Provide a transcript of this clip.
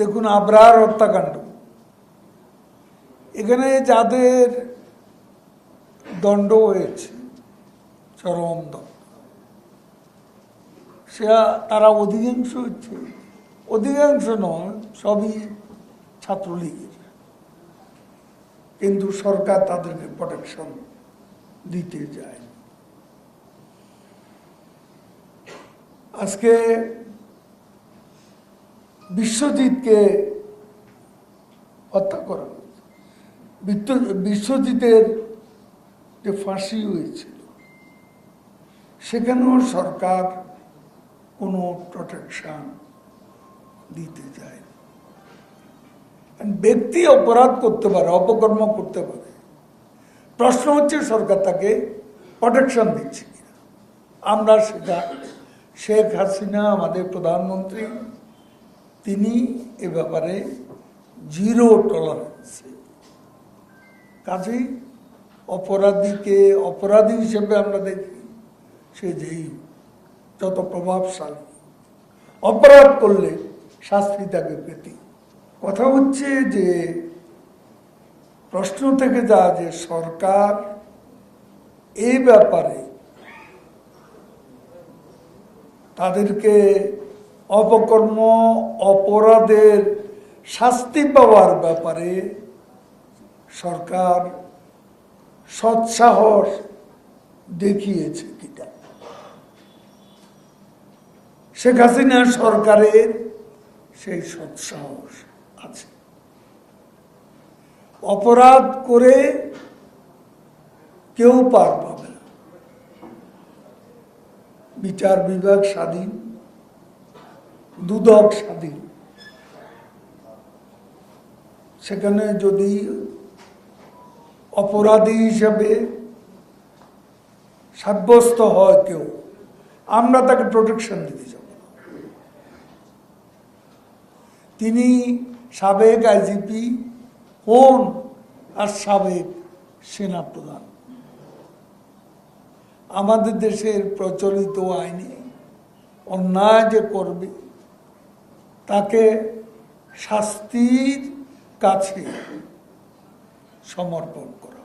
দেখুন আবরার হত্যাকাণ্ড, এখানে যাদের দণ্ড হয়েছে চরম দণ্ড, তারা অধিকাংশ নয়, সবই ছাত্রলীগের, কিন্তু সরকার তাদেরকে প্রোটেকশন দিতে যায়। আজকে বিশ্বজিৎকে হত্যা করা হয়েছে। বিশ্বজিতের যে ফাঁসি হয়েছিল সেখানেও সরকার কোনো প্রোটেকশন দিতে যায়। ব্যক্তি অপরাধ করতে পারে, অপকর্ম করতে পারে, প্রশ্ন হচ্ছে সরকার তাকে প্রোটেকশন দিচ্ছে কিনা। আমরা সেটা শেখ হাসিনা আমাদের প্রধানমন্ত্রী, তিনি এ ব্যাপারে জিরো টলারেন্স। কাজেই অপরাধীকে অপরাধী হিসেবে আমরা দেখি, সে যেই যত প্রভাবশালী, অপরাধ করলে শাস্তি তাকে পেতে। কথা হচ্ছে যে প্রশ্ন থেকে যা যে সরকার এই ব্যাপারে তাদেরকে অপকর্ম অপরাধের শাস্তি পাওয়ার ব্যাপারে সরকার সৎসাহস দেখিয়েছে কিনা। শেখ হাসিনা সরকারের সেই সৎসাহস আছে। অপরাধ করে কেউ পার পাবে না, বিচার বিভাগ স্বাধীন, দুদক স্বাধীন। সেখানে যদি অপরাধী হিসেবে সাব্যস্ত হয় কেউ, আমরা তাকে প্রোটেকশন দিতে যাব। তিনি সাবেক আইজিপি হন আর সাবেক সেনাপ্রধান। আমাদের দেশের প্রচলিত আইনে অন্যায় যে করবে তাকে শাস্তির কাছে সমর্পণ করা।